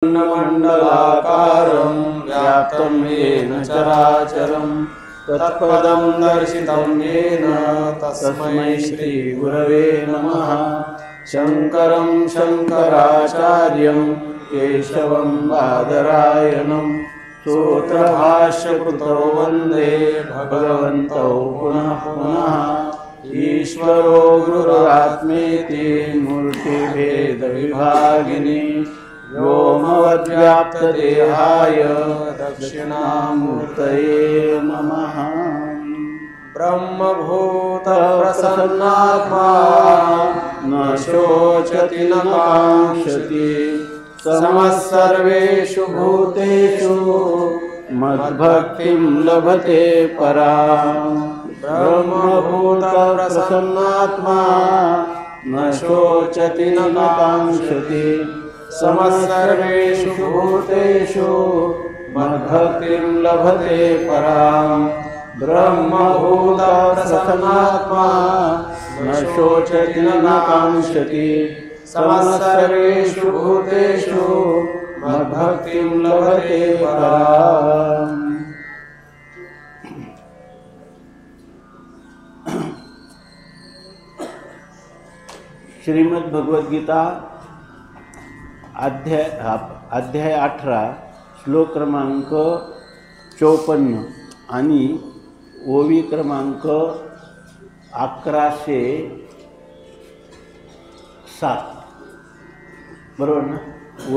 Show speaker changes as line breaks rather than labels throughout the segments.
मंडलाकारं व्याप्तं येन चराचरं तत्पदं दर्शितं येन तस्मै श्री गुरवे नमः। शंकरं शंकराचार्यं केशवं बादरायणं सूत्रभाष्यकृतौ वन्दे भगवन्तौ पुनः पुनः। ईश्वरो गुरुरात्मेति मूर्तिभेदविभागिनी व्योमवद्व्याप्तदेहाय दक्षिणामूर्तये नमः। ब्रह्मभूतप्रसन्नात्मा न शोचति न काङ्क्षति समः सर्वेषु भूतेषु मद्भक्तिं लभते पराम्। ब्रह्मभूतप्रसन्नात्मा न शोचति न काङ्क्षति समः सर्वेषु भूतेषु मद्भक्तिं लभते पराम्। ब्रह्मभूतप्रसन्नात्मा न शोचति न काङ्क्षति समः सर्वेषु भूतेषु मद्भक्तिं लभते पराम्। श्रीमद् भगवद गीता अध्याय 18 श्लोक क्रमांक 54 आणि ओवी क्रमांक 1107 बरोबर ना।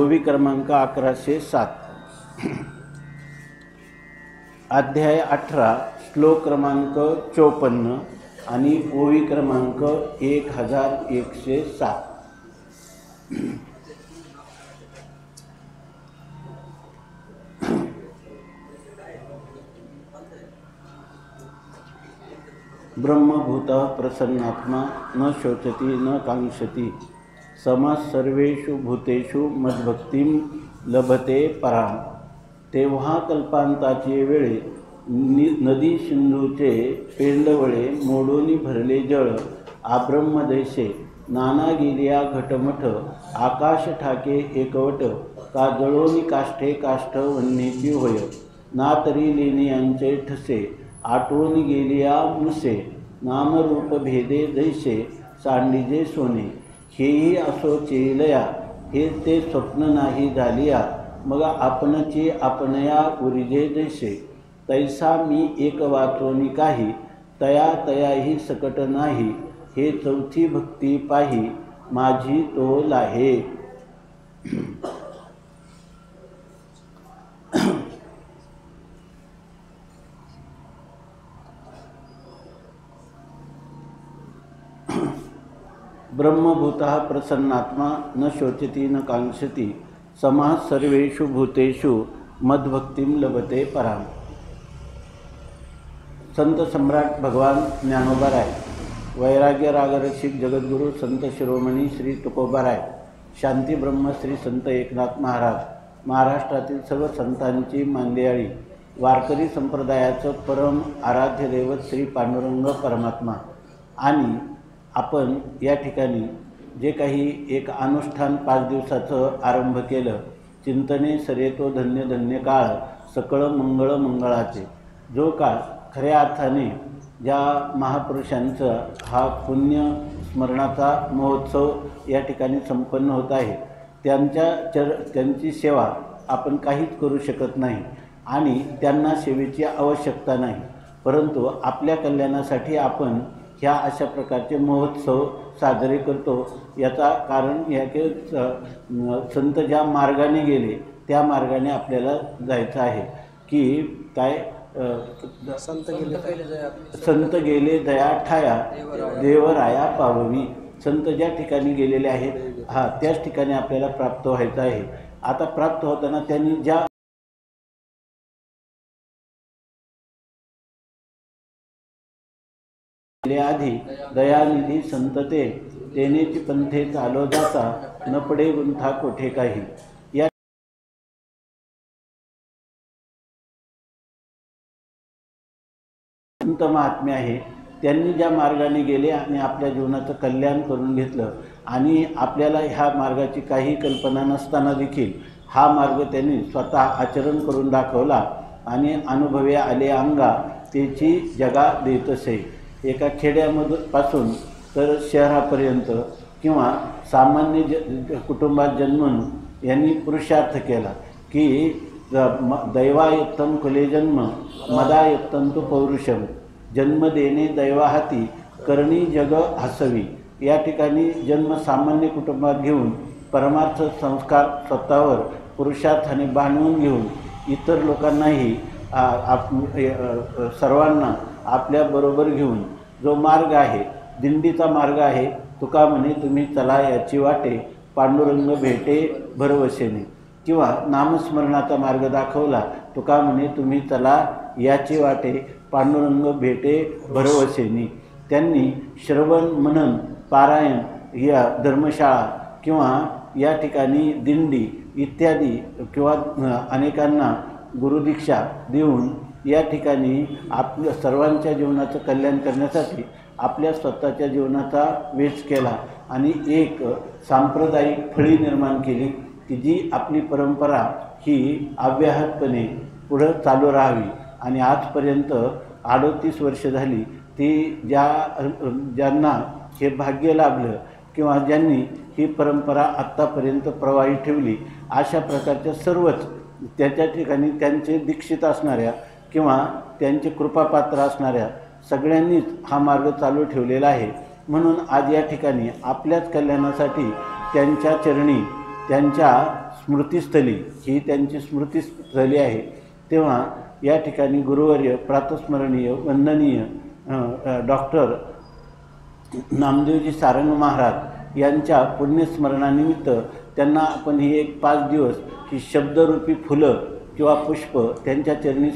ओवी क्रमांक 1107 अध्याय 18 श्लोक क्रमांक 54 आणि ओवी क्रमांक 1107। ब्रह्मभूतः प्रसन्नात्मा न शोचति न काङ्क्षति समः सर्वेषु भूतेषु मद्भक्तिं लभते पराम्। तेव्हा कल्पांताचे वेळे नदी सिंधूचे पेंडवळे मोडूनी भरले जळ आब्रह्मदेशे नाना गेलिया घटमठ आकाश ठाके एकवट का जळोनी काष्ठे काष्ठ वन्नेची होय ना तरी लेनियांचे ठसे आटवून गेलिया मुसे नामरूप भेदे जैसे सांडीजे सोने हेही असो चेलया हे ते स्वप्न नाही झालिया मग आपणची आपणया उरिजे जैसे तैसा मी एक वाचोनी काही तया तयाही सकट नाही हे चौथी भक्ती पाही माझी तो लाहे। ब्रह्मभूतः प्रसन्नात्मा न शोचति न काङ्क्षति समः सर्वेषु भूतेषु मद्भक्तिं लभते पराम्। संत सम्राट भगवान ज्ञानोबाराय वैराग्य रागरसिक जगद्गुरु संत शिरोमणी श्री तुकोबाराय शांती ब्रह्म श्री संत एकनाथ महाराज महाराष्ट्रातील सर्व संतांची मांदियाळी वारकरी संप्रदायाचं परम आराध्य दैवत श्री पांडुरंग परमात्मा आणि आपण या ठिकाणी जे काही एक अनुष्ठान 5 दिवसाचं आरंभ केलं चिंतने सरेतो धन्य धन्य काळ सकळ मंगळ मंगळाचे जो काळ खऱ्या अर्थाने ज्या महापुरुषांचा हा पुण्य स्मरणाचा महोत्सव या ठिकाणी संपन्न होत आहे त्यांची सेवा आपण काहीच करू शकत नाही आणि त्यांना सेवेची आवश्यकता नाही परंतु आपल्या कल्याणासाठी आपण ह्या अशा प्रकारचे महोत्सव साजरे करतो। याचा कारण याके संत ज्या मार्गाने गेले त्या मार्गाने आपल्याला जायचं आहे की काय संत गेले दया ठाया देवराया पाववी। संत ज्या ठिकाणी गेलेले आहेत त्याच ठिकाणी आपल्याला प्राप्त व्हायचं आहे। आता प्राप्त होताना त्यांनी ज्या आधी दयानिधी संतते तेनेची पंथे चालो जाता न पडे गुंथा कोठे काही या संत महात्म्य आहे। त्यांनी ज्या मार्गाने गेले आणि आपल्या जीवनाचं कल्याण करून घेतलं आणि आपल्याला ह्या मार्गाची काही कल्पना नसताना देखील हा मार्ग त्यांनी स्वतः आचरण करून दाखवला आणि अनुभवी आले अंगा त्याची जगा देतसे। एका खेड्यापासून तर शहरापर्यंत किंवा सामान्य कुटुंबात जन्मून यांनी पुरुषार्थ केला की दैवायुक्तम कुले जन्म मदायुक्तम तो पौरुषम, जन्म देणे दैवाहाती करणी जग हसवी। या ठिकाणी जन्म सामान्य कुटुंबात घेऊन परमार्थ संस्कार स्वतःवर पुरुषार्थाने बांधवून घेऊन इतर लोकांनाही सर्वांना आपल्याबरोबर घेऊन जो मार्ग आहे दिंडीचा मार्ग आहे, तुका म्हणे तुम्ही चला याची वाटे पांडुरंग भेटे भरवसेने, किंवा नामस्मरणाचा मार्ग दाखवला, तुका म्हणे तुम्ही चला याची वाटे पांडुरंग भेटे भरवसेने। त्यांनी श्रवण मनन पारायण या धर्मशाळा किंवा या ठिकाणी दिंडी इत्यादी किंवा अनेकांना गुरुदीक्षा देऊन या ठिकाणी आपल्या सर्वांच्या जीवनाचं कल्याण करण्यासाठी आपल्या स्वतःच्या जीवनाचा वेच केला आणि एक सांप्रदायिक फळी निर्माण केली की जी आपली परंपरा ही अव्याहतपणे पुढं चालू राहावी। आणि आजपर्यंत 38 वर्ष झाली ती ज्यांना हे भाग्य लाभलं किंवा ज्यांनी ही परंपरा आत्तापर्यंत प्रवाही ठेवली, अशा प्रकारच्या सर्वच त्याच्या ठिकाणी त्यांचे दीक्षित असणाऱ्या किंवा त्यांचे कृपापात्र असणाऱ्या सगळ्यांनीच हा मार्ग चालू ठेवलेला आहे। म्हणून आज या ठिकाणी आपल्याच कल्याणासाठी त्यांच्या चरणी त्यांच्या स्मृतिस्थली ही त्यांची स्मृतिस्थली आहे, तेव्हा या ठिकाणी गुरुवर्य प्रातस्मरणीय वंदनीय डॉक्टर नामदेवजी सारंग महाराज यांच्या पुण्यस्मरणानिमित्त त्यांना आपण ही एक 5 दिवस ही शब्दरूपी फुलं किंवा पुष्प त्यांच्या चरणी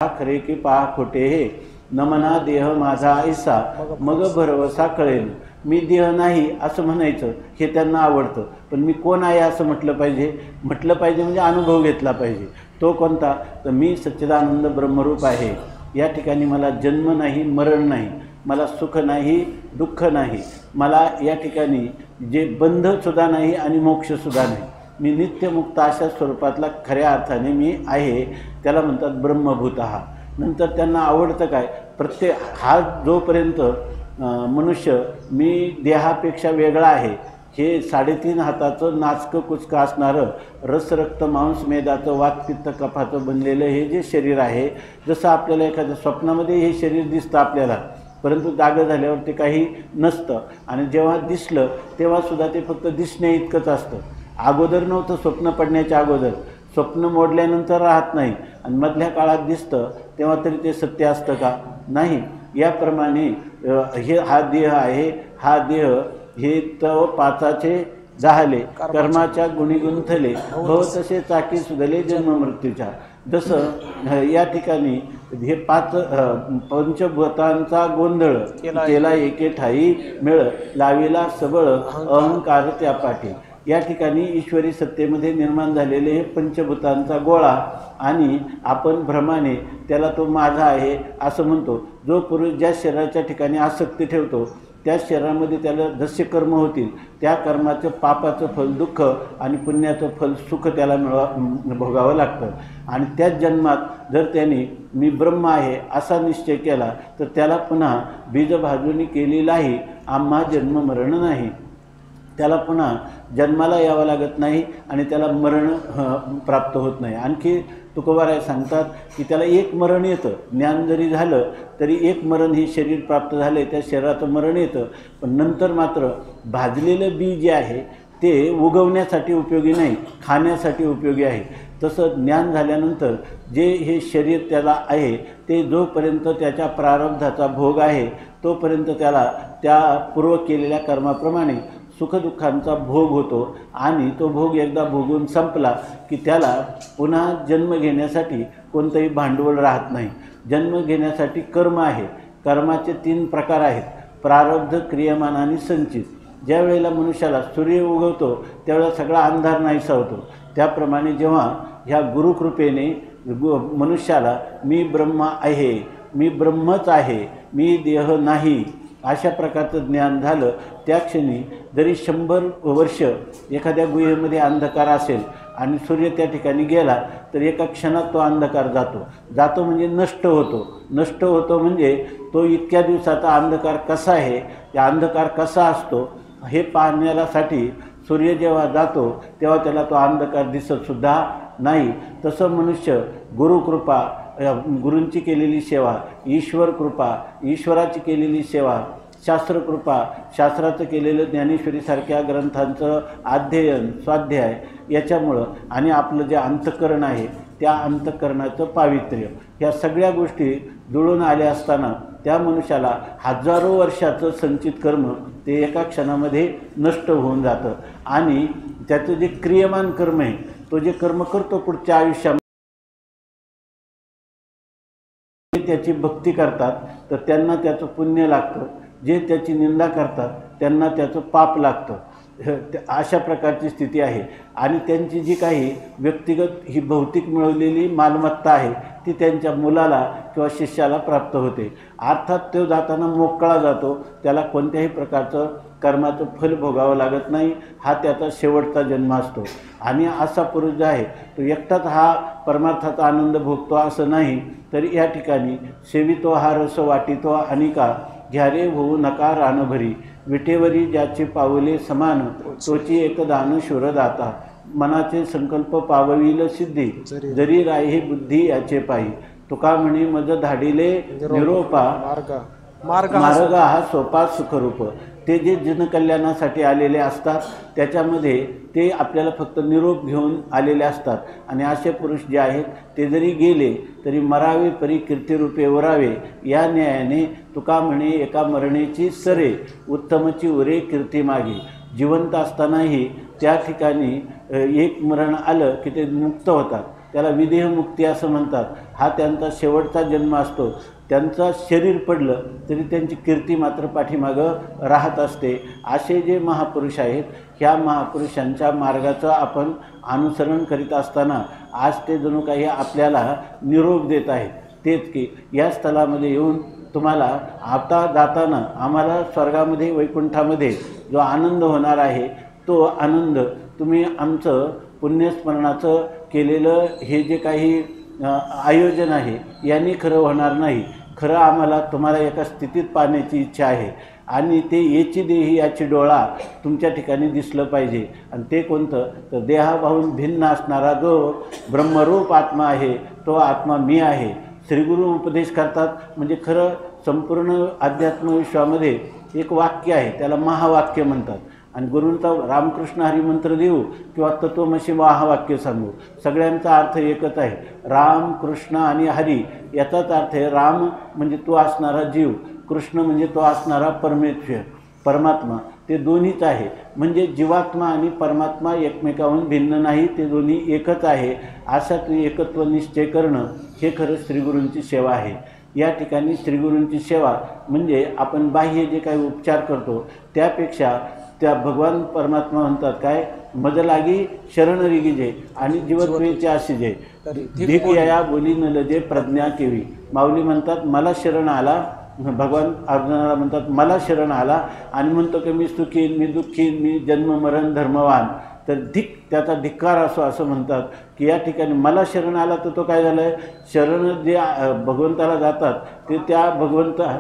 खरे की पहा खोटे हे, न म्हणा देह माझा ऐसा मग भरवसा कळेल। मी देह नाही असं म्हणायचं हे त्यांना आवडतं, पण मी कोण आहे असं म्हटलं पाहिजे म्हणजे अनुभव घेतला पाहिजे। तो कोणता? तर मी सच्चिदानंद ब्रह्मरूप आहे। या ठिकाणी मला जन्म नाही मरण नाही, मला सुख नाही दुःख नाही, मला या ठिकाणी जे बंधसुद्धा नाही आणि मोक्षसुद्धा नाही, मी नित्यमुक्त अशा स्वरूपातला खऱ्या अर्थाने मी आहे, त्याला म्हणतात ब्रह्मभूतः। नंतर त्यांना आवडतं काय? प्रत्येक हा जोपर्यंत मनुष्य मी देहापेक्षा वेगळा आहे, हे 3.5 हाताचं नाचकं कुचकं असणारं रस रक्त मांस मेदाचं वातपित्त कफाचं बनलेलं हे जे शरीर आहे, जसं आपल्याला एखाद्या स्वप्नामध्ये हे शरीर दिसतं आपल्याला, परंतु जागं झाल्यावर ते काही नसतं आणि जेव्हा दिसलं तेव्हासुद्धा ते फक्त दिसण्या इतकंच असतं। अगोदर नव्हतं, स्वप्न पडण्याच्या अगोदर, स्वप्न मोडल्यानंतर राहत नाही आणि मधल्या काळात दिसतं तेव्हा तरी ते सत्य असतं का? नाही। याप्रमाणे हे हा देह आहे, हा देह हे तव पाचाचे जाहले कर्माच्या गुणी गुंथले भव तसे चाकी सुधले जन्म मृत्यूच्या। जसं या ठिकाणी हे 5 पंचभूतांचा गोंधळ केला एके ठाई मेळ लाविला सबळ अहंकार त्या पाठी। या ठिकाणी ईश्वरी सत्तेमध्ये निर्माण झालेले हे पंचभूतांचा गोळा आणि आपण भ्रमाने त्याला तो माझा आहे असं म्हणतो। जो पुरुष ज्या शरीराच्या ठिकाणी आसक्ती ठेवतो त्या शरीरामध्ये त्याला जसे कर्म होतील त्या कर्माचं पापाचं फल दुःख आणि पुण्याचं फल सुख त्याला भोगावं लागतं. आणि त्याच जन्मात जर त्याने मी ब्रह्म आहे असा निश्चय केला तर त्याला पुन्हा बीजभाजूनी केलेलाही आम्हा जन्म मरण नाही, त्याला पुन्हा जन्माला यावं लागत नाही आणि त्याला मरण प्राप्त होत नाही. आणखी तुकोबाराय सांगतात की त्याला एक मरण येतं, ज्ञान जरी झालं तरी एक मरण हे शरीर प्राप्त झाले त्या शरीराचं मरण येतं, पण नंतर मात्र भाजलेलं बी जे आहे ते उगवण्यासाठी उपयोगी नाही, खाण्यासाठी उपयोगी आहे. तसं ज्ञान झाल्यानंतर जे हे शरीर त्याला आहे ते जोपर्यंत त्याच्या प्रारब्धाचा भोग आहे तोपर्यंत त्याला त्या पूर्व केलेल्या कर्माप्रमाणे सुखदुःखांचा भोग होतो आणि तो भोग एकदा भोगून संपला की त्याला पुन्हा जन्म घेण्यासाठी कोणतंही भांडवल राहत नाही. जन्म घेण्यासाठी कर्म आहे. कर्माचे 3 प्रकार आहेत, प्रारब्ध, क्रियमान आणि संचित. ज्या वेळेला मनुष्याला सूर्य उगवतो त्यावेळेला सगळा अंधार नाहीसा होतो. त्याप्रमाणे जेव्हा ह्या गुरुकृपेने मनुष्याला मी ब्रह्म आहे, मी ब्रह्मच आहे, मी देह नाही अशा प्रकारचं ज्ञान झालं, त्या क्षणी जरी 100 वर्ष एखाद्या गुहेमध्ये अंधकार असेल आणि सूर्य त्या ठिकाणी गेला तर एका क्षणात तो अंधकार जातो म्हणजे नष्ट होतो म्हणजे तो इतक्या दिवसाचा अंधकार कसा आहे, त्या अंधकार कसा असतो हे पाहण्यासाठी सूर्य जेव्हा जातो तेव्हा त्याला तो अंधकार दिसतसुद्धा नाही. तसं मनुष्य गुरुकृपा, गुरूंची केलेली सेवा, ईश्वर कृपा, ईश्वराची केलेली सेवा, शास्त्रकृपा, शास्त्राचं केलेलं ज्ञानेश्वरीसारख्या ग्रंथांचं अध्ययन, स्वाध्याय याच्यामुळं आणि आपलं जे अंतःकरण आहे त्या अंतःकरणाचं पावित्र्य, ह्या सगळ्या गोष्टी जुळून आल्या असताना त्या मनुष्याला हजारो वर्षाचं संचित कर्म ते एका क्षणामध्ये नष्ट होऊन जातं. आणि त्याचं जे क्रियमान कर्म आहे तो जे कर्म करतो पुढच्या आयुष्यामध्ये त्याची भक्ती करतात तर त्यांना त्याचं पुण्य लागतं, जे त्याची निंदा करतात त्यांना त्याचं पाप लागतं. अशा प्रकारची स्थिती आहे. आणि त्यांची जी काही व्यक्तिगत ही भौतिक मिळवलेली मालमत्ता आहे ती त्यांच्या मुलाला किंवा शिष्याला प्राप्त होते. अर्थात तो जाताना मोकळा जातो, त्याला कोणत्याही प्रकारचं कर्माचं फल भोगावं लागत नाही. हा त्याचा शेवटचा जन्म असतो. आणि असा पुरुष जो आहे तो एकटाच हा परमार्थाचा आनंद भोगतो असं नाही, तर या ठिकाणी सेवितो हा रस वाटितो अनिका, घ्यारे होऊ नका रानभरी, विटेवरी ज्याचे पावले समान, तोची एकदान शूरदाता, मनाचे संकल्प पावविल सिद्धी, जरी राही बुद्धी याचे पायी, तुका म्हणे मज धाडिले निरोपा, मार्ग हा सोपा सुखरूप. ते जे जनकल्याणासाठी आलेले असतात त्याच्यामध्ये ते आपल्याला फक्त निरोप घेऊन आलेले असतात. आणि असे पुरुष जे आहेत ते जरी गेले तरी मरावे परी कीर्तिरूपे वरावे, या न्यायाने तुका म्हणे एका मरणेची सरे, उत्तमची उरे कीर्ती मागे. जिवंत असतानाही त्या ठिकाणी एक मरण आलं की ते मुक्त होतात, त्याला विदेह मुक्ती असं म्हणतात. हा त्यांचा शेवटचा जन्म असतो. त्यांचं शरीर पडलं तरी त्यांची कीर्ती मात्र पाठीमागं राहत असते. असे जे महापुरुष आहेत ह्या महापुरुषांच्या मार्गाचं आपण अनुसरण करीत असताना आज ते जणू काही आपल्याला निरोप देत आहेत. तेच की या स्थलामध्ये येऊन तुम्हाला आता जाताना आम्हाला स्वर्गामध्ये वैकुंठामध्ये जो आनंद होणार आहे तो आनंद तुम्ही आमचं पुण्यस्मरणाचं केलेलं हे जे काही आयोजन आहे यांनी खरं होणार नाही. खरं आम्हाला तुम्हाला एका स्थितीत पाहण्याची इच्छा आहे आणि ते येची देही याची डोळा तुमच्या ठिकाणी दिसलं पाहिजे. आणि ते कोणतं तर देहाभावून भिन्न असणारा जो ब्रह्मरूप आत्मा आहे तो आत्मा मी आहे. श्रीगुरु उपदेश करतात म्हणजे खरं संपूर्ण अध्यात्मविश्वामध्ये एक वाक्य आहे त्याला महावाक्य म्हणतात. आणि गुरूंचा रामकृष्ण हरी मंत्र देऊ किंवा तत्वमसी महावाक्य सांगू सगळ्यांचा अर्थ एकच आहे. राम, कृष्ण आणि हरी याचाच अर्थ आहे राम म्हणजे तो असणारा जीव, कृष्ण म्हणजे तो असणारा परमात्मा. ते दोन्हीच आहे. म्हणजे जीवात्मा आणि परमात्मा एकमेकाहून भिन्न नाही, ते दोन्ही एकच आहे. असा तू एकत्व निश्चय करणं हे खरं श्रीगुरूंची सेवा आहे. या ठिकाणी श्रीगुरूंची सेवा म्हणजे आपण बाह्य जे काही उपचार करतो त्यापेक्षा त्या भगवान परमात्मा म्हणतात काय मज लागी शरण रिगीजे आणि जीवत्वेचे आशिजे, धीक या बोली न लजे प्रज्ञा केवी. माऊली म्हणतात मला शरण आला भगवान अर्जुनाला म्हणतात मला शरण आला आणि म्हणतो की मी सुखीन, मी दुःखीन, मी जन्म मरण धर्मवान, तर त्याचा धिक्कार असो असं म्हणतात की या ठिकाणी मला शरण आला तर तो काय झालं आहे, शरण जे भगवंताला जातात ते त्या भगवंता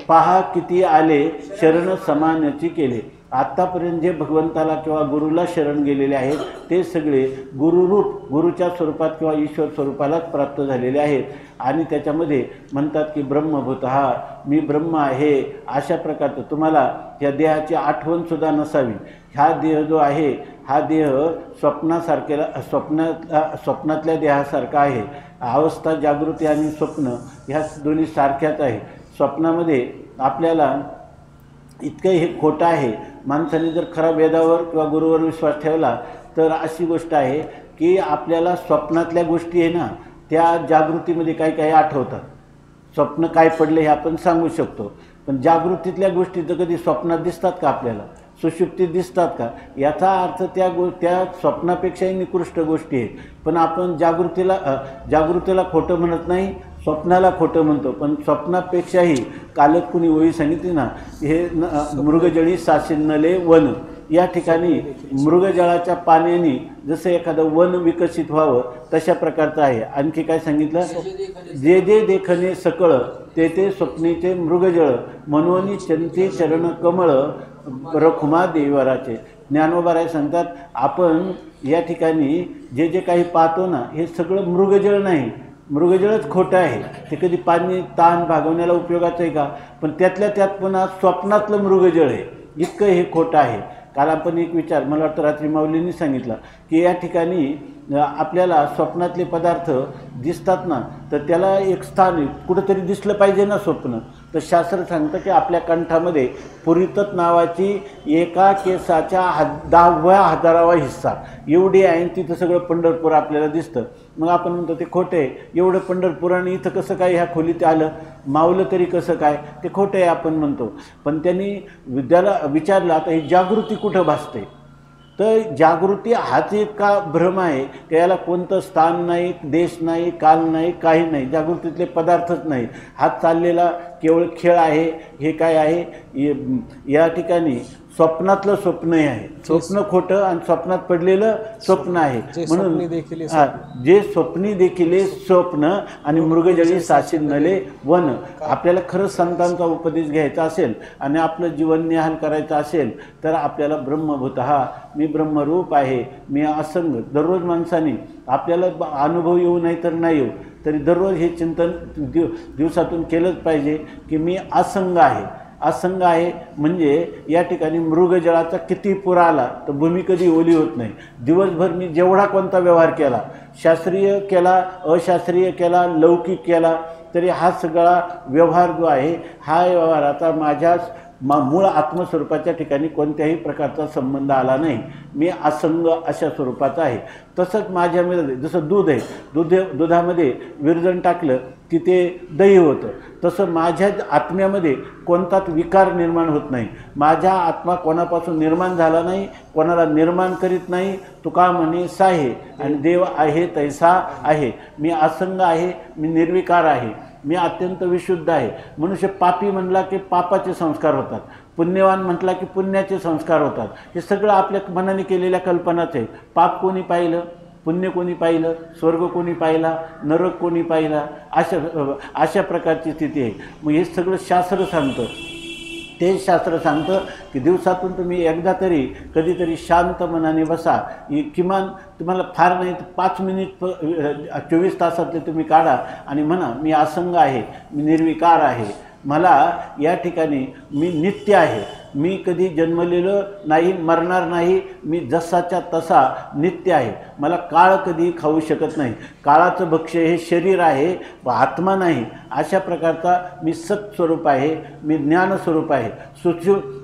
पहा किती आले शरण समानाची केले. आत्तापर्यंत जे भगवंताला किंवा गुरुला शरण गेलेले आहेत ते सगळे गुरुरूप गुरुच्या स्वरूपात किंवा ईश्वर स्वरूपालाच प्राप्त झालेले आहेत. आणि त्याच्यामध्ये म्हणतात की ब्रह्मभूतः, मी ब्रह्म आहे. अशा प्रकारचं तुम्हाला या देहाची आठवणसुद्धा नसावी. हा देह जो आहे हा देह स्वप्नातल्या देहासारखा आहे. अवस्था जागृती आणि स्वप्न ह्या दोन्ही सारख्याच आहे. स्वप्नामध्ये आपल्याला इतकं हे खोटं आहे. माणसाने जर खरा वेदावर किंवा गुरुवर विश्वास ठेवला तर अशी गोष्ट आहे की आपल्याला स्वप्नातल्या गोष्टी आहे ना त्या जागृतीमध्ये काही काही आठवतात. स्वप्न काय पडले हे आपण सांगू शकतो, पण जागृतीतल्या गोष्टी तर कधी स्वप्नात दिसतात का आपल्याला, सुषुप्तीत दिसतात का? याचा अर्थ त्या स्वप्नापेक्षाही निकृष्ट गोष्टी आहेत. पण आपण जागृतीला खोटं म्हणत नाही, स्वप्नाला खोटं म्हणतो. पण स्वप्नापेक्षाही कालच कुणी ओळी सांगितली ना, हे मृगजळी सासिन्नले वन. या ठिकाणी मृगजळाच्या पाण्याने जसं एखादं वन विकसित व्हावं तशा प्रकारचं आहे. आणखी काय सांगितलं, जे जे देखणे सकळ ते ते स्वप्नीचे मृगजळ मनोनी चंती चरण कमळ रखुमा देवराचे. ज्ञानोबाराय सांगतात आपण या ठिकाणी जे जे काही पाहतो ना हे सगळं मृगजळ नाही, मृगजळच खोटं आहे. ते कधी पाणी ताण भागवण्याला उपयोगाचं आहे का? पण त्यातल्या त्यात पुन्हा स्वप्नातलं मृगजळ आहे, इतकं हे खोटं आहे. काल आपण एक विचार मला वाटतं रात्री माऊलींनी सांगितलं की या ठिकाणी आपल्याला स्वप्नातले पदार्थ दिसतात ना तर त्याला एक स्थान कुठंतरी दिसलं पाहिजे ना स्वप्न. तर शास्त्र सांगतं की आपल्या कंठामध्ये पुरीतत नावाची एका केसाच्या 10,000वा हिस्सा एवढी आहे, तिथं सगळं पंढरपूर आपल्याला दिसतं. मग आपण म्हणतो ते खोटं आहे, एवढं पंढरपुराने इथं कसं काय ह्या खोलीत आलं, मावलं तरी कसं काय, ते खोटं आहे आपण म्हणतो. पण त्यांनी विद्याला विचारलं आता ही जागृती कुठं भासते, तर जागृती हाच इतका भ्रम आहे की याला कोणतं स्थान नाही, देश नाही, काल नाही, काही नाही, जागृतीतले पदार्थच नाही. हा चाललेला केवळ खेळ आहे. हे काय आहे, या ठिकाणी स्वप्नातलं स्वप्नही आहे. स्वप्न खोटं आणि स्वप्नात पडलेलं स्वप्न आहे. म्हणून जे स्वप्नी देखील स्वप्न आणि मृगजळी सासिन्नले वन. आपल्याला खरंच संतांचा उपदेश घ्यायचा असेल आणि आपलं जीवन निहाल करायचं असेल तर आपल्याला ब्रह्मभूतः, मी ब्रह्मरूप आहे, मी असंग. दररोज माणसाने आपल्याला अनुभव येऊ नाही तर नाही येऊ तरी दररोज हे चिंतन दिवसातून केलंच पाहिजे की मी असंग आहे. असंग आहे म्हणजे या ठिकाणी मृगजळाचा किती पूर आला तर भूमी कधी ओली होत नाही. दिवसभर मी जेवढा कोणता व्यवहार केला, शास्त्रीय केला, अशास्त्रीय केला, लौकिक केला, तरी हा सगळा व्यवहार जो आहे हा व्यवहाराचा माझ्या मूळ आत्मस्वरूपाच्या ठिकाणी कोणत्याही प्रकारचा संबंध आला नाही. मी असंग अशा स्वरूपाचा आहे. तसंच माझ्यामध्ये जसं दूध आहे, दुधामध्ये विरजण टाकलं की ते दही होतं, तसं माझ्या आत्म्यामध्ये कोणताच विकार निर्माण होत नाही. माझा आत्मा कोणापासून निर्माण झाला नाही, कोणाला निर्माण करीत नाही. तुका म्हणे साहे आणि देव आहे तैसा आहे. मी असंग आहे, मी निर्विकार आहे, मी अत्यंत विशुद्ध आहे. मनुष्य पापी म्हणला की पापाचे संस्कार होतात, पुण्यवान म्हटला की पुण्याचे संस्कार होतात. हे सगळं आपल्या मनाने केलेल्या कल्पनाच आहे. पाप कोणी पाहिलं, पुण्य कोणी पाहिलं, स्वर्ग कोणी पाहिला, नरक कोणी पाहिला, अशा प्रकारची स्थिती आहे. मग हे सगळं शास्त्र सांगतं. ते शास्त्र सांगतं की दिवसातून तुम्ही एकदा तरी कधीतरी शांत मनाने बसा. किमान तुम्हाला फार नाही तर 5 मिनिट 24 तासातले तुम्ही काढा आणि म्हणा मी असंग आहे, मी निर्विकार आहे, मला या ठिकाणी मी नित्य आहे, मी कधी जन्मलेलं नाही, मरणार नाही, मी जसाच्या तसा नित्य आहे, मला काळ कधी खाऊ शकत नाही, काळाचं भक्ष्य हे शरीर आहे व आत्मा नाही. अशा प्रकारचा मी सत्स्वरूप आहे, मी ज्ञानस्वरूप आहे.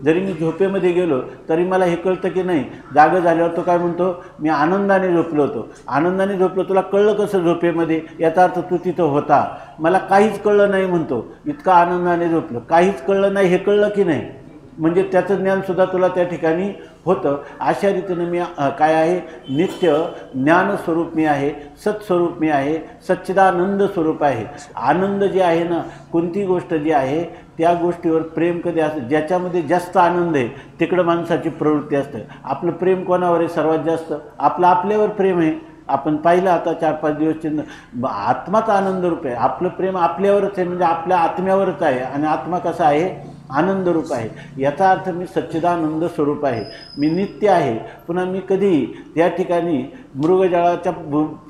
जरी मी झोपेमध्ये गेलो तरी मला हे कळतं की नाही. जागं झाल्यावर तो काय म्हणतो, मी आनंदाने झोपलो होतो. आनंदाने झोपलो, तुला कळलं कसं झोपेमध्ये? याचा अर्थ तू तिथं होता. मला काहीच कळलं नाही म्हणतो, इतका आनंदाने झोपलो, काहीच कळलं नाही, हे कळलं की नाही? म्हणजे त्याचं ज्ञानसुद्धा तुला त्या ठिकाणी होतं. अशा रीतीनं मी काय आहे, नित्य ज्ञानस्वरूप मी आहे, सत्स्वरूप मी आहे, सच्चिदानंद स्वरूप आहे. आनंद जे आहे ना, कोणती गोष्ट जी आहे त्या गोष्टीवर प्रेम कधी असतं, ज्याच्यामध्ये जास्त आनंद आहे तिकडं माणसाची प्रवृत्ती असते. आपलं प्रेम कोणावर आहे सर्वात जास्त? आपलं आपल्यावर प्रेम आहे. आपण पाहिलं आता 4-5 दिवस चिन्ह, आत्माच आनंद रूप आहे. आपलं प्रेम आपल्यावरच आहे, म्हणजे आपल्या आत्म्यावरच आहे. आणि आत्मा कसा आहे? आनंद रूप आहे. याचा अर्थ मी सच्चिदानंद स्वरूप आहे, मी नित्य आहे. पुन्हा मी कधी त्या ठिकाणी मृगजळाच्या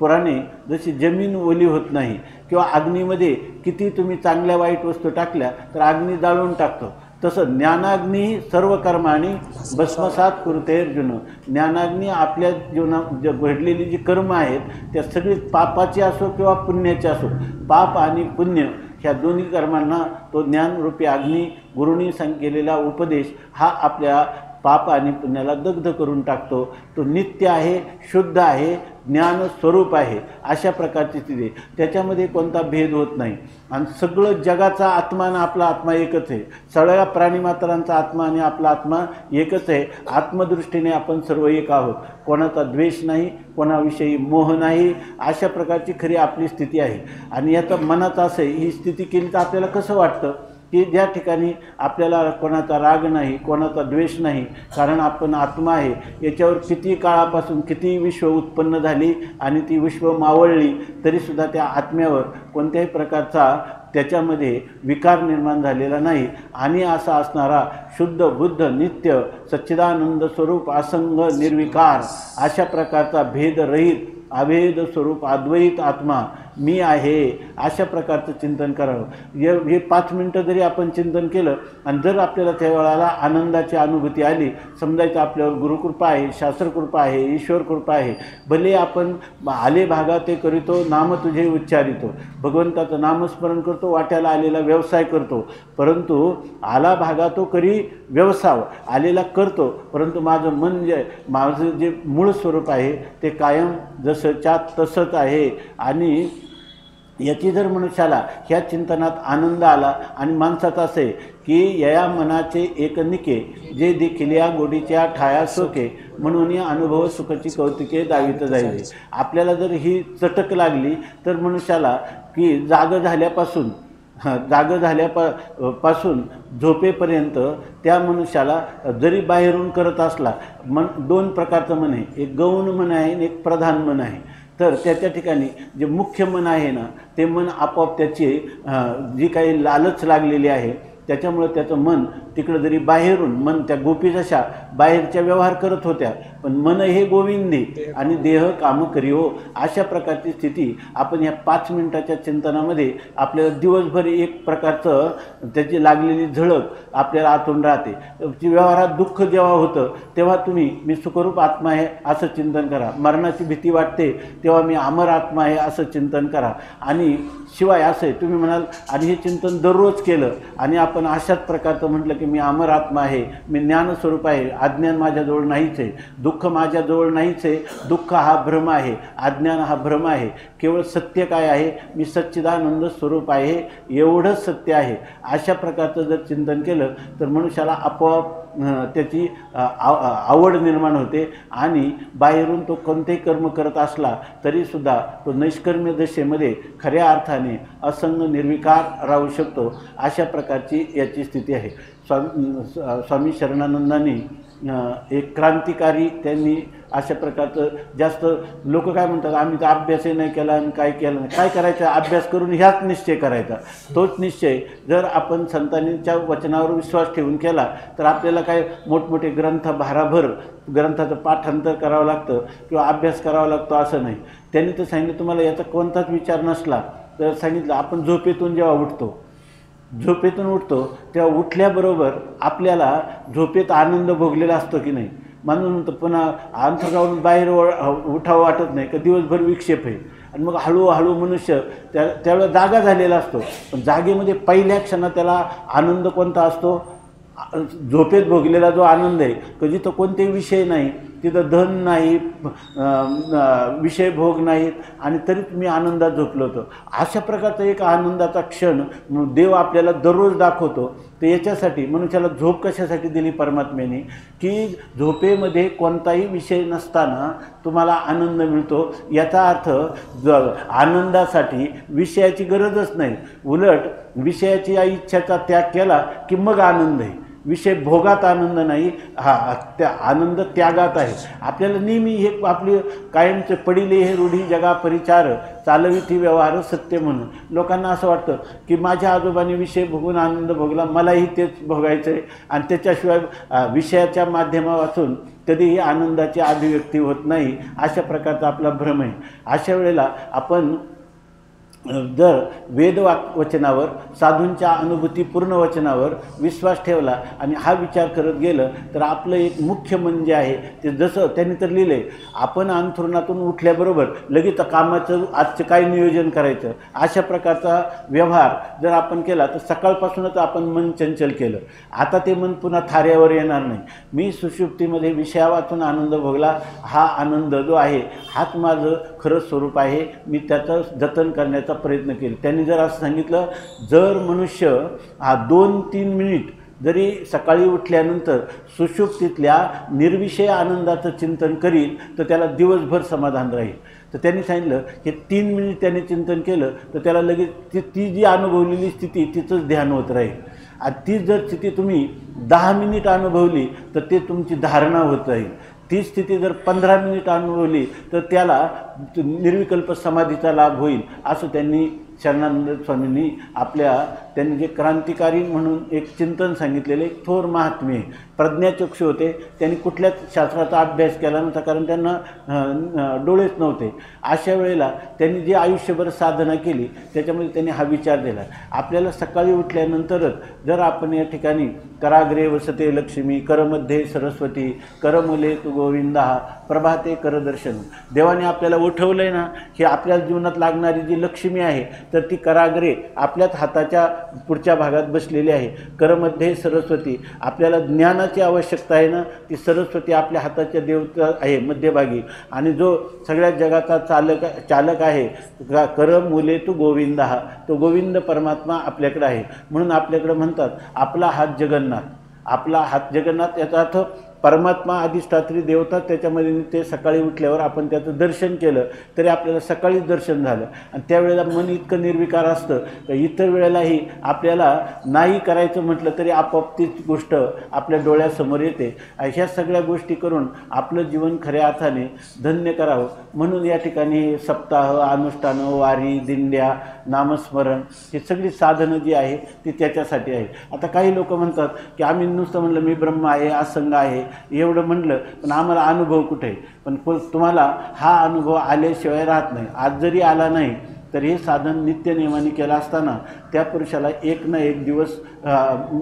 पुराणे जशी जमीन ओली होत नाही, किंवा अग्नीमध्ये किती तुम्ही चांगल्या वाईट वस्तू टाकल्या तर अग्नी जाळून टाकतो, तसं ज्ञानाग्नी सर्व कर्माणी भस्मसात कुरुते अर्जुन. ज्ञानाग्नी आपल्या जीवनात घडलेली जी कर्म आहेत त्या सगळी पापाची असो किंवा पुण्याची असो, पाप आणि पुण्य ह्या दोन्ही कर्मांना तो ज्ञानरूपी अग्नी, गुरूंनी केलेला उपदेश हा आपल्या पाप आणि पुण्याला दग्ध करून टाकतो. तो नित्य आहे, शुद्ध आहे, ज्ञानस्वरूप आहे. अशा प्रकारची स्थिती, त्याच्यामध्ये कोणता भेद होत नाही. आणि सगळं जगाचा आत्मा आणि आपला आत्मा एकच आहे. सगळ्या प्राणीमात्रांचा आत्मा आणि आपला आत्मा एकच आहे. आत्मदृष्टीने आपण सर्व एक आहोत. कोणाचा द्वेष नाही, कोणाविषयी मोह नाही. अशा प्रकारची खरी आपली स्थिती आहे. आणि याचा मनात असं आहे, ही स्थिती केली तर आपल्याला कसं वाटतं की ज्या ठिकाणी आपल्याला कोणाचा राग नाही, कोणाचा द्वेष नाही, कारण आपण आत्मा आहे. याच्यावर किती काळापासून किती विश्व उत्पन्न झाली आणि ती विश्व मावळली तरीसुद्धा त्या आत्म्यावर कोणत्याही प्रकारचा त्याच्यामध्ये विकार निर्माण झालेला नाही. आणि असा असणारा शुद्ध बुद्ध नित्य सच्चिदानंद स्वरूप असंग निर्विकार अशा प्रकारचा भेदरहित अभेद स्वरूप अद्वैत आत्मा मी आहे, अशा प्रकारचं चिंतन करावं. हे 5 मिनटं जरी आपण चिंतन केलं आणि जर आपल्याला त्यावेळेला आनंदाची अनुभूती आली, समजायचं आपल्यावर गुरुकृपा आहे, शास्त्रकृपा आहे, ईश्वर कृपा आहे. भले आपण आले भागा ते करीतो, नाम तुझे उच्चारितो, भगवंताचं नामस्मरण करतो, वाट्याला आलेला व्यवसाय करतो, परंतु आला भागा तो करी व्यवसाय, आलेला करतो, परंतु माझं जे मूळ स्वरूप आहे ते कायम जसंच्या तसंच आहे. आणि याची जर मनुष्याला ह्या चिंतनात आनंद आला आणि माणसाचं असं आहे की या मनाचे एकनिके जे देखील या गोडीच्या ठाया सोके म्हणून या अनुभव सुखाची कौतुके दावित जाईल. आपल्याला जर ही चटक लागली तर मनुष्याला की जाग झाल्यापासून झोपेपर्यंत त्या मनुष्याला जरी बाहेरून करत असला, मन 2 प्रकारचं मन आहे, एक गौण मन आहे आणि एक प्रधान मन आहे. तर त्याच्या ठिकाणी जे मुख्य मन आहे ना, ते मन आपोआप त्याची जी काही लालच लागलेली आहे त्याच्यामुळे त्याचं मन तिकडं जरी बाहेरून मन त्या गोपी जशा बाहेरच्या व्यवहार करत होत्या, पण मन हे गोविंदी आणि देह काम करी हो. अशा प्रकारची स्थिती आपण ह्या 5 मिनिटाच्या चिंतनामध्ये आपल्याला दिवसभर एक प्रकारचं त्याची लागलेली झळक आपल्याला आतून राहते. व्यवहारात दुःख जेव्हा होतं तेव्हा तुम्ही मी सुखरूप आत्मा आहे असं चिंतन करा. मरणाची भीती वाटते तेव्हा मी अमर आत्मा आहे असं चिंतन करा. आणि शिवाय असं आहे, तुम्ही म्हणाल आणि हे चिंतन दररोज केलं आणि आपण अशाच प्रकारचं म्हटलं की मी अमर आत्मा आहे, मी ज्ञानस्वरूप आहे, अज्ञान माझ्याजवळ नाहीच आहे, दुःख माझ्याजवळ नाहीच आहे, दुःख हा भ्रम आहे, अज्ञान हा भ्रम आहे, केवळ सत्य काय आहे, मी सच्चिदानंद स्वरूप आहे, एवढंच सत्य आहे. अशा प्रकारचं जर चिंतन केलं तर मनुष्याला आपोआप त्याची आवड निर्माण होते आणि बाहेरून तो कोणतेही कर्म करत असला तरीसुद्धा तो नैष्कर्म्य दशेमध्ये खऱ्या अर्थाने असंग निर्विकार राहू शकतो. अशा प्रकारची याची स्थिती आहे. स्वामी शरणानंदांनी एक क्रांतिकारी त्यांनी अशा प्रकारचं, जास्त लोक काय म्हणतात आम्ही तर अभ्यासही नाही केला आणि काय केलं नाही, काय करायचं, अभ्यास करून ह्याच निश्चय करायचा. तोच निश्चय जर आपण संतांच्या वचनावर विश्वास ठेवून केला तर आपल्याला काय मोठमोठे ग्रंथ भाराभर ग्रंथाचं पाठांतर करावं लागतं किंवा अभ्यास करावा लागतो असं नाही. त्यांनी तर सांगितलं तुम्हाला याचा कोणताच विचार नसला तर सांगितलं आपण झोपेतून जेव्हा उठतो तेव्हा उठल्याबरोबर आपल्याला झोपेत आनंद भोगलेला असतो की नाही. म्हणून तर पुन्हा अंतरावरून बाहेर उठावं वाटत नाही का, दिवसभर विक्षेप आहे. आणि मग हळूहळू मनुष्य त्यावेळेला जागा झालेला असतो, पण जागेमध्ये पहिल्या क्षणात त्याला आनंद कोणता असतो, झोपेत भोगलेला जो आनंद आहे, कधी तो कोणतेही विषय नाही, तिथं धन नाही, विषय भोग नाहीत आणि तरीच मी आनंदात झोपलो होतो. अशा प्रकारचा एक आनंदाचा क्षण देव आपल्याला दररोज दाखवतो. तर याच्यासाठी मनुष्याला झोप कशासाठी दिली परमात्म्याने, की झोपेमध्ये कोणताही विषय नसताना तुम्हाला आनंद मिळतो. याचा अर्थ आनंदासाठी विषयाची गरजच नाही, उलट विषयाची या इच्छेचा त्याग केला की मग आनंद आहे. विषय भोगात आनंद नाही, त्या आनंद त्यागात आहे. आपल्याला नेहमी हे आपली कायमचे पडिले हे रूढी जगा परिचार चालविती व्यवहार सत्य म्हणून. लोकांना असं वाटतं की माझ्या आजोबांनी विषय भोगून आनंद भोगला, मलाही तेच भोगायचं आहे आणि त्याच्याशिवाय विषयाच्या माध्यमातून कधीही आनंदाची अभिव्यक्ती होत नाही. अशा प्रकारचा आपला भ्रम आहे. अशा वेळेला आपण जर वेदवचनावर, साधूंच्या अनुभूतीपूर्ण वचनावर विश्वास ठेवला आणि हा विचार करत गेलं तर आपलं एक मुख्य मन जे आहे ते, जसं त्यांनी तर लिहिलं आहे, आपण अंथरुणातून उठल्याबरोबर लगेच कामाचं आजचं काय नियोजन करायचं, अशा प्रकारचा व्यवहार जर आपण केला तर सकाळपासूनच आपण मन चंचल केलं. आता ते मन पुन्हा थाऱ्यावर येणार नाही. मी सुषुप्तीमध्ये विषया वाचून आनंद भोगला, हा आनंद जो आहे हाच माझं खरं स्वरूप आहे. मी त्याचं जतन करण्याचा प्रयत्न केले. त्यांनी जर असं सांगितलं, जर मनुष्य 2-3 मिनिट जरी सकाळी उठल्यानंतर सुषुप्तीतल्या निर्विषय आनंदाचं चिंतन करील तर त्याला दिवसभर समाधान राहील. तर त्यांनी सांगितलं की 3 मिनिट त्याने चिंतन केलं तर त्याला लगेच ती जी अनुभवलेली स्थिती तिचंच ध्यान होत राहील. आणि ती जर स्थिती तुम्ही 10 मिनिट अनुभवली तर ते तुमची धारणा होत राहील. ती स्थिती जर 15 मिनिट अनुभवली तर त्याला निर्विकल्प समाधीचा लाभ होईल. असं त्यांनी शरणानंद स्वामींनी त्यांनी जे क्रांतिकारी म्हणून एक चिंतन सांगितलेले एक थोर महात्मे, प्रज्ञाचक्षु होते. त्यांनी कुठल्याच शास्त्राचा अभ्यास केला नव्हता, कारण त्यांना डोळेच नव्हते. अशा वेळेला त्यांनी जे आयुष्यभर साधना केली त्याच्यामध्ये त्यांनी हा विचार दिला, आपल्याला सकाळी उठल्यानंतरच जर आपण या ठिकाणी कराग्रे वसते लक्ष्मी, करमध्ये सरस्वती, करमुले तू गोविंदा, प्रभाते करदर्शन, देवाने आपल्याला उठवलं आहे ना, ही आपल्या जीवनात लागणारी जी लक्ष्मी आहे तर ती कराग्रे आपल्याच हाताच्या पुढच्या भागात बसलेली आहे. करमध्ये सरस्वती, आपल्याला ज्ञानाची आवश्यकता आहे ना, ती सरस्वती आपल्या हाताच्या देवता आहे मध्यभागी. आणि जो सगळ्या जगाचा चालक आहे करमुले तू गोविंदा, तो गोविंद परमात्मा आपल्याकडे आहे. म्हणून आपल्याकडे म्हणतात आपला हात जगन्नाथ, आपला हात जगन्नाथ. याचा अर्थ परमात्मा अधिष्ठात्री देवता त्याच्यामध्ये ते सकाळी उठल्यावर आपण त्याचं दर्शन केलं तरी आपल्याला सकाळीच दर्शन झालं. आणि त्यावेळेला मन इतकं निर्विकार असतं तर इतर वेळेलाही आपल्याला नाही करायचं म्हटलं तरी आपोआप तीच गोष्ट आपल्या डोळ्यासमोर येते. अशा सगळ्या गोष्टी करून आपलं जीवन खऱ्या अर्थाने धन्य करावं म्हणून या ठिकाणी सप्ताह, अनुष्ठानं, वारी, दिंड्या, नामस्मरण ही सगळी साधनं जी आहे ती त्याच्यासाठी आहे. आता काही लोक म्हणतात की आम्ही नुसतं म्हणलं मी ब्रह्म आहे, असंग आहे एवढं म्हटलं पण आम्हाला अनुभव कुठे आहे. पण तुम्हाला हा अनुभव आल्याशिवाय राहत नाही. आज जरी आला नाही तर हे साधन नित्यनेमाने केलं असताना त्या पुरुषाला एक ना एक दिवस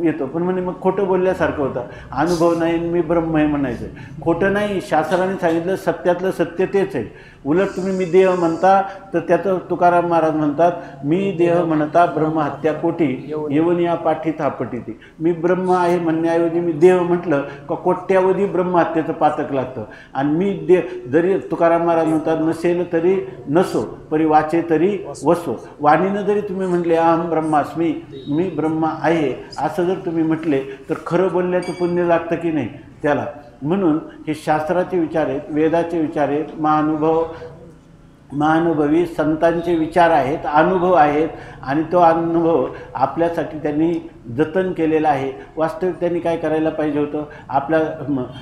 येतो. पण म्हणे मग खोटं बोलल्यासारखं होतं, अनुभव नाही मी ब्रह्म आहे म्हणायचं. खोटं नाही, शास्त्राने सांगितलं सत्यातलं सत्य तेच आहे. उलट तुम्ही मी देह म्हणता तर त्याचं तुकाराम महाराज म्हणतात, मी देह म्हणता ब्रह्महत्या कोटी येऊन या पाठी थापटी ती. मी ब्रह्म आहे म्हणण्याऐवजी मी देह म्हटलं का कोट्यावधी ब्रह्महत्येचं पातक लागतं. आणि मी जरी तुकाराम महाराज म्हणतात नसेल तरी नसो परी वाचे तरी वसो, वाणीनं जरी तुम्ही म्हटले अहम ब्रह्मास्मी, मी ब्रह्म आहे असं जर तुम्ही म्हटले तर खरं बोलण्याचं पुण्य लागतं की नाही त्याला. म्हणून हे शास्त्राचे विचार आहेत, वेदाचे विचार आहेत, महानुभवी संतांचे विचार आहेत, अनुभव आहेत. आणि तो अनुभव आपल्यासाठी त्यांनी जतन केलेला आहे. वास्तविक त्यांनी काय करायला पाहिजे होतं,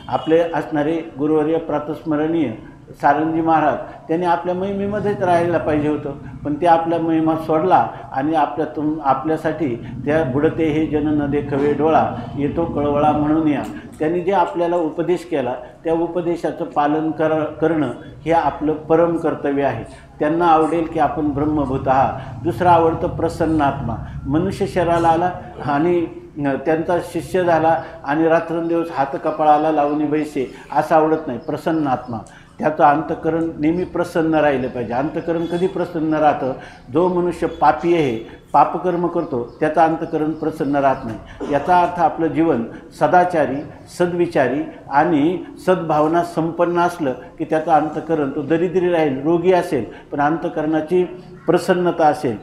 आपले असणारे गुरुवर्य प्रातस्मरणीय सारंगी महाराज त्यांनी आपल्या महिमेमध्येच राहायला पाहिजे होतं. पण ते आपल्या महिमा सोडला आणि आपल्यासाठी त्या बुडते हे जन न देखवे डोळा, येतो कळवळा म्हणून या. त्यांनी जे आपल्याला उपदेश केला त्या उपदेशाचं पालन करणं हे आपलं परम कर्तव्य आहे. त्यांना आवडेल की आपण ब्रह्मभूत आहात. दुसरा आवडतं प्रसन्नात्मा. मनुष्य शरीराला आला आणि त्यांचा शिष्य झाला आणि रात्रंदिवस हात कपाळाला लावून बैसे असं आवडत नाही. प्रसन्नात्मा, त्याचं अंतःकरण नेहमी प्रसन्न राहिलं पाहिजे. अंतःकरण कधी प्रसन्न राहतं, जो मनुष्य पापी आहे पापकर्म करतो त्याचा अंतःकरण प्रसन्न राहत नाही। याचा अर्थ आपलं जीवन सदाचारी, सद्विचारी आणि सद्भावना संपन्न असलं की त्याचा अंतःकरण तो दरिद्री राहील, रोगी असेल, पण अंतःकरणाची प्रसन्नता असेल,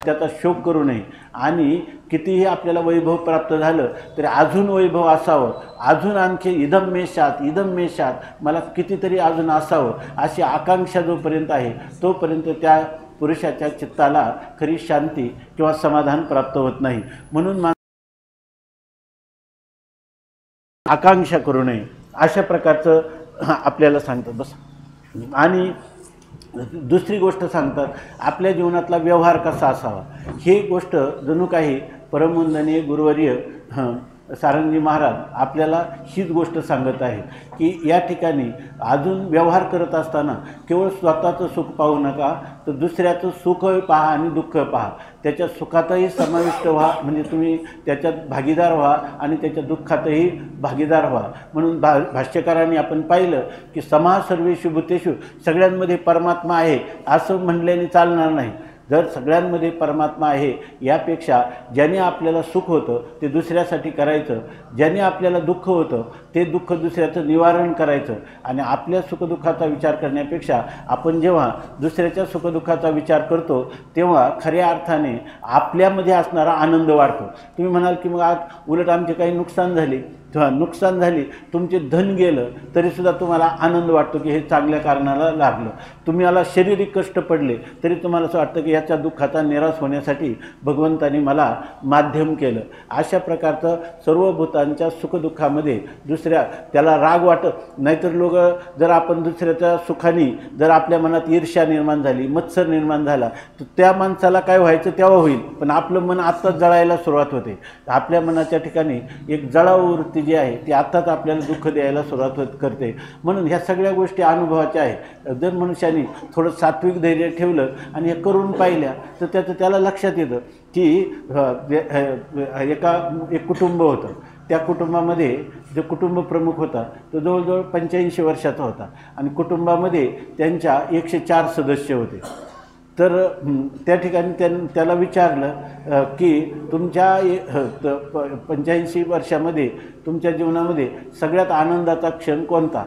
त्याचा शोक करू नये। आणि कितीही आपल्याला वैभव प्राप्त झालं तरी अजून वैभव असावं, अजून आणखी इदम मे शात मला कितीतरी अजून असावं अशी आकांक्षा जोपर्यंत आहे तोपर्यंत त्या पुरुषाच्या चित्ताला खरी शांती किंवा समाधान प्राप्त होत नाही। म्हणून आकांक्षा करू नये अशा प्रकारचं आपल्याला सांगतात बस। आणि दुसरी गोष्ट सांगतात आपल्या जीवनातला व्यवहार कसा असावा, ही गोष्ट जणू काही परमवंदनीय गुरुवर्य सारंगजी महाराज आपल्याला हीच गोष्ट सांगत आहे की या ठिकाणी अजून व्यवहार करत असताना केवळ स्वतःचं सुख पाहू नका, तर दुसऱ्याचं सुख पहा आणि दुःख पहा, त्याच्या सुखातही समाविष्ट व्हा, म्हणजे तुम्ही त्याच्यात भागीदार व्हा आणि त्याच्या दुःखातही भागीदार व्हा। म्हणून भाष्यकारांनी आपण पाहिलं की समाः सर्वेषु भूतेषु, सगळ्यांमध्ये परमात्मा आहे असं म्हणल्याने चालणार नाही। जर सगळ्यांमध्ये परमात्मा आहे यापेक्षा ज्याने आपल्याला सुख होतं ते दुसऱ्यासाठी करायचं, ज्याने आपल्याला दुःख होतं ते दुःख दुसऱ्याचं निवारण करायचं। आणि आपल्या सुखदुःखाचा विचार करण्यापेक्षा आपण जेव्हा दुसऱ्याच्या सुखदुःखाचा विचार करतो तेव्हा खऱ्या अर्थाने आपल्यामध्ये असणारा आनंद वाढतो। तुम्ही म्हणाल की मग आज उलट आमचे काही नुकसान झाले, नुकसान झाली, तुमचे धन गेलं तरीसुद्धा तुम्हाला आनंद वाटतो की हे चांगल्या कारणाला लागलं, तुम्हाला शारीरिक कष्ट पडले तरी तुम्हाला असं वाटतं की याच्या दुःखाचा निराश होण्यासाठी भगवंतानी मला माध्यम केलं। अशा प्रकारचं सर्व भूतांच्या सुखदुःखामध्ये दुसऱ्या त्याला राग वाटत नाहीतर लोक जर आपण दुसऱ्याच्या सुखाने जर आपल्या मनात ईर्ष्या निर्माण झाली, मत्सर निर्माण झाला तर त्या माणसाला काय व्हायचं तेव्हा होईल, पण आपलं मन आत्ताच जळायला सुरुवात होते। आपल्या मनाच्या ठिकाणी एक जळाऊ वृत्ती जी आहे ती आत्ताच आपल्याला दुःख द्यायला सुरुवात करते। म्हणून ह्या सगळ्या गोष्टी अनुभवाच्या आहे। जर मनुष्याने थोडं सात्विक धैर्य ठेवलं आणि हे करून पाहिल्या तर त्याला लक्षात येतं की एक कुटुंब होतं, त्या कुटुंबामध्ये जो कुटुंब प्रमुख होता तो जवळजवळ 85 वर्षाचा होता आणि कुटुंबामध्ये त्यांच्या 104 सदस्य होते। तर त्या ठिकाणी त्याला विचारलं की तुमच्या 85 वर्षामध्ये तुमच्या जीवनामध्ये सगळ्यात आनंदाचा क्षण कोणता,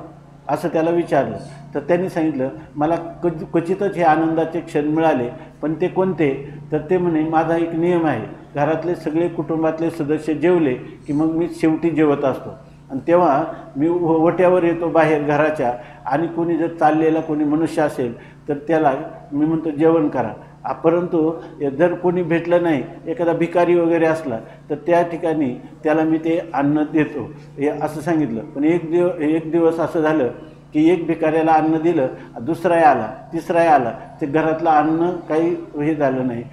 असं त्याला विचारलं। तर त्यांनी सांगितलं मला क्वचितच हे आनंदाचे क्षण मिळाले, पण ते कोणते, तर ते म्हणे माझा एक नियम आहे, घरातले सगळे कुटुंबातले सदस्य जेवले की मग मी शेवटी जेवत असतो आणि तेव्हा मी ओट्यावर येतो बाहेर घराच्या आणि कोणी जर चाललेला कोणी मनुष्य असेल तर त्याला मी म्हणतो जेवण करा, परंतु जर कोणी भेटलं नाही, एखादा भिकारी वगैरे असला तर त्या ठिकाणी त्याला मी ते अन्न देतो हे असं सांगितलं। पण एक दिवस असं झालं की एक भिकाऱ्याला अन्न दिलं, दुसराही आला, तिसराही आला, ते घरातलं अन्न काही हे झालं नाही,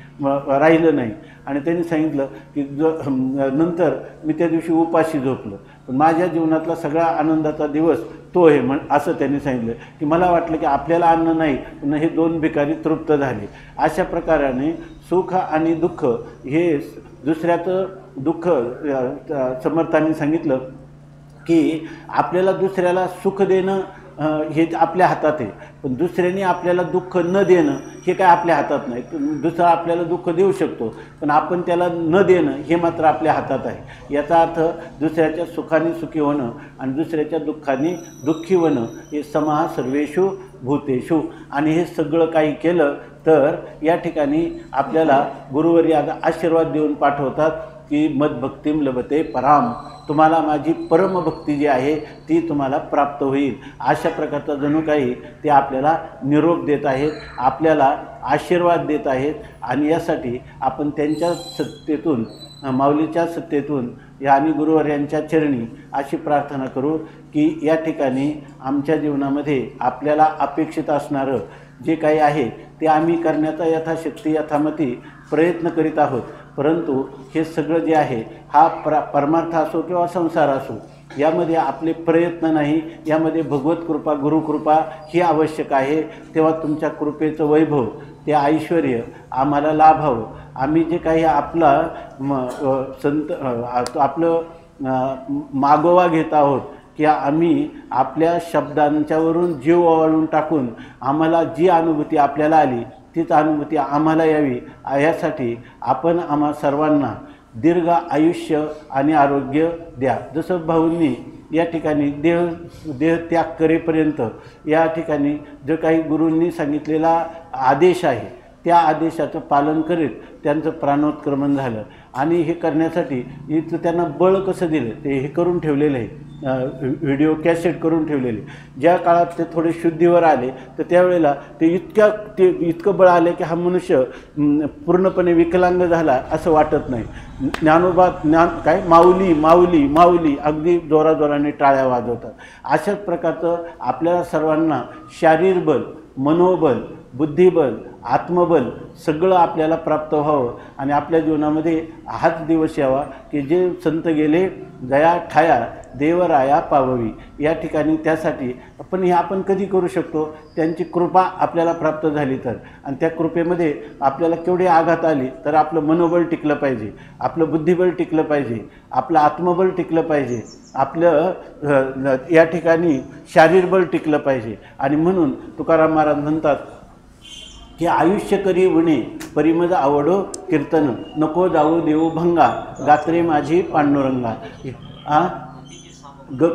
राहिलं नाही आणि त्यांनी सांगितलं की नंतर मी त्या दिवशी उपाशी झोपलं, पण माझ्या जीवनातला सगळा आनंदाचा दिवस तो आहे असं त्यांनी सांगितलं की मला वाटलं की आपल्याला अन्न नाही पण हे 2 भिकारी तृप्त झाले। अशा प्रकाराने सुख आणि दुःख हे दुसऱ्याचं दुःख समर्थांनी सांगितलं की आपल्याला दुसऱ्याला सुख देणं हे आपल्या हातात आहे, पण दुसऱ्याने आपल्याला दुःख न देणं हे काय आपल्या हातात नाही। दुसरा आपल्याला दुःख देऊ शकतो पण आपण त्याला न देणं हे मात्र आपल्या हातात आहे। याचा अर्थ दुसऱ्याच्या सुखाने सुखी होणं आणि दुसऱ्याच्या दुःखाने दुःखी होणं हे समाः सर्वेषु भूतेषु। आणि हे सगळं काही केलं तर या ठिकाणी आपल्याला गुरुवर्य आशीर्वाद देऊन पाठवतात की मद्भक्तिम लभते पराम, तुम्हाला माझी परमभक्ती जी आहे ती तुम्हाला प्राप्त होईल। अशा प्रकारचा जणू काही ते आपल्याला निरोप देत आहेत, आपल्याला आशीर्वाद देत आहेत आणि यासाठी आपण त्यांच्या सत्तेतून, माऊलीच्या सत्तेतून आणि गुरुवर्यांच्या चरणी अशी प्रार्थना करू की या ठिकाणी आमच्या जीवनामध्ये आपल्याला अपेक्षित असणारं जे काही आहे ते आम्ही करण्याचा यथाशक्ती यथामती प्रयत्न करीत आहोत, परंतु हे सगळं जे आहे हा परमार्थ असो किंवा संसार असो यामध्ये आपले प्रयत्न नाही, यामध्ये भगवत कृपा गुरुकृपा ही आवश्यक आहे। तेव्हा तुमच्या कृपेचं वैभव ते ऐश्वर आम्हाला लाभावं, आम्ही जे काही आपला आपलं मागोवा घेत आहोत की आम्ही आपल्या शब्दांच्यावरून जीव ओवाळून टाकून आम्हाला जी अनुभूती आपल्याला आली तीच अनुभूती आम्हाला यावी यासाठी आपण आम्हा सर्वांना दीर्घ आयुष्य आणि आरोग्य द्या। जसं भाऊंनी या ठिकाणी देह त्याग करेपर्यंत या ठिकाणी जो काही गुरूंनी सांगितलेला आदेश आहे त्या आदेशाचं पालन करीत त्यांचं प्राणोत्क्रमण झालं। आणि हे करण्यासाठी इथं त्यांना बळ कसं दिलं ते हे करून ठेवलेलं आहे, व्हिडिओ कॅसेट करून ठेवलेले। ज्या काळात ते थोडे शुद्धीवर आले तर त्यावेळेला ते इतकं बळ आले की हा मनुष्य पूर्णपणे विकलांग झाला असं वाटत नाही। ज्ञानोबा काय माऊली माऊली माऊली अगदी जोराजोराने टाळ्या वाजवतात। अशाच प्रकारचं आपल्याला सर्वांना शारीर बल, मनोबल, बुद्धिबल, आत्मबल सगळं आपल्याला प्राप्त व्हावं आणि आपल्या जीवनामध्ये हाच दिवस यावा की जे संत गेले जया ठाया देवराया पाववी। या ठिकाणी त्यासाठी आपण कधी करू शकतो, त्यांची कृपा आपल्याला प्राप्त झाली तर। आणि त्या कृपेमध्ये आपल्याला केवढी आघात आली तर आपलं मनोबल टिकलं पाहिजे, आपलं बुद्धिबल टिकलं पाहिजे, आपलं आत्मबल टिकलं पाहिजे, आपलं या ठिकाणी शारीरबल टिकलं पाहिजे। आणि म्हणून तुकाराम महाराज म्हणतात की आयुष्य करी उणे परिमज आवडो कीर्तन, नको जाऊ देऊ भंगा गात्रे माझी पांडुरंगा।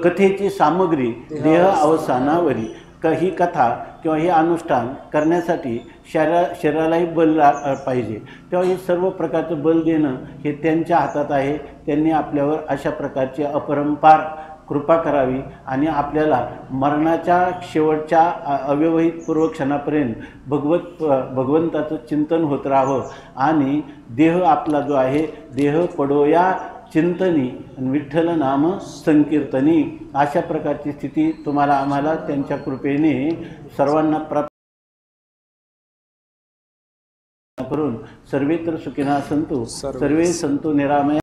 कथेची सामग्री देह अवसानावरी। ही कथा किंवा हे अनुष्ठान करण्यासाठी शरीरालाही बल पाहिजे, तेव्हा हे सर्व प्रकारचं बल देणं हे त्यांच्या हातात आहे। त्यांनी आपल्यावर अशा प्रकारची अपरंपार कृपा करावी आणि आपल्याला मरणाच्या शेवटच्या अव्यवहित पूर्व क्षणापर्यंत भगवंताचं चिंतन होत राहावं आणि देह आपला जो आहे देह पडोया चिंतनी विठ्ठल नाम संकीर्तनी। अशा प्रकारची स्थिती तुम्हाला आम्हाला त्यांच्या कृपेने सर्वांना प्राप्त करून सर्वेत्र सुखिनः सन्तु सर्वे सन्तु निरामया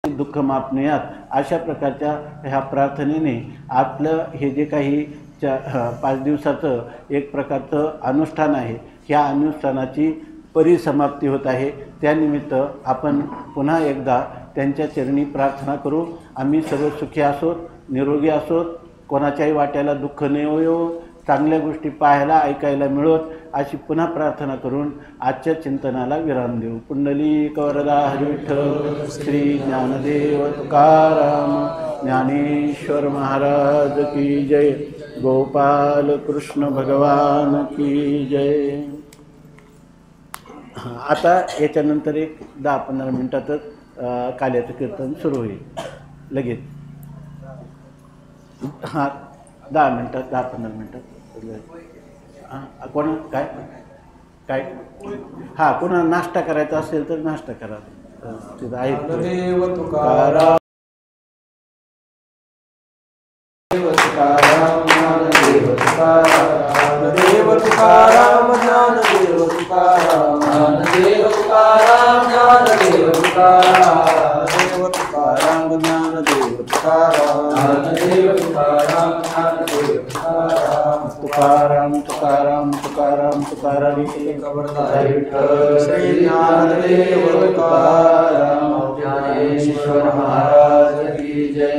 दुःख मापनुयात। अशा प्रकारच्या ह्या प्रार्थनेने आपलं हे जे काही 5 दिवसाचं एक प्रकारचं अनुष्ठान आहे ह्या अनुष्ठानाची परिसमाप्ती होत आहे। त्यानिमित्त आपण पुन्हा एकदा त्यांच्या चरणी प्रार्थना करू। आम्ही सर्व सुखी असोत, निरोगी असोत, कोणाच्याही वाट्याला दुःख न येवो, चांगल्या गोष्टी पाहायला ऐकायला मिळोत अशी पुन्हा प्रार्थना करून आजच्या चिंतनाला विराम देऊ। पुंडलिक वरदा हरी विठ्ठल श्री ज्ञानदेव तुकाराम ज्ञानेश्वर महाराज की जय। गोपाल कृष्ण भगवान की जय। आता याच्यानंतर एक 10-15 मिनिटातच काल्याचं कीर्तन सुरू होईल लगेच। हां 10 मिनिटात 10-15 मिनिटात कोण काय काय हां कोणा नाश्ता करायचा असेल तर नाश्ता करा तिथं आहे। तुकाराम ज्ञानदेव तुकाराम ज्ञानदेव तुकाराम ज्ञानदेव तुकाराम ज्ञानदेव तुकाराम ज्ञानदेव तुकाराम ज्ञानदेव तुकाराम ज्ञानदेव तुकाराम तुकाराम तुकाराम तुकाराम तुकाराम श्री ज्ञानदेव तुकाराम ज्ञानेश्वर महाराज की जय।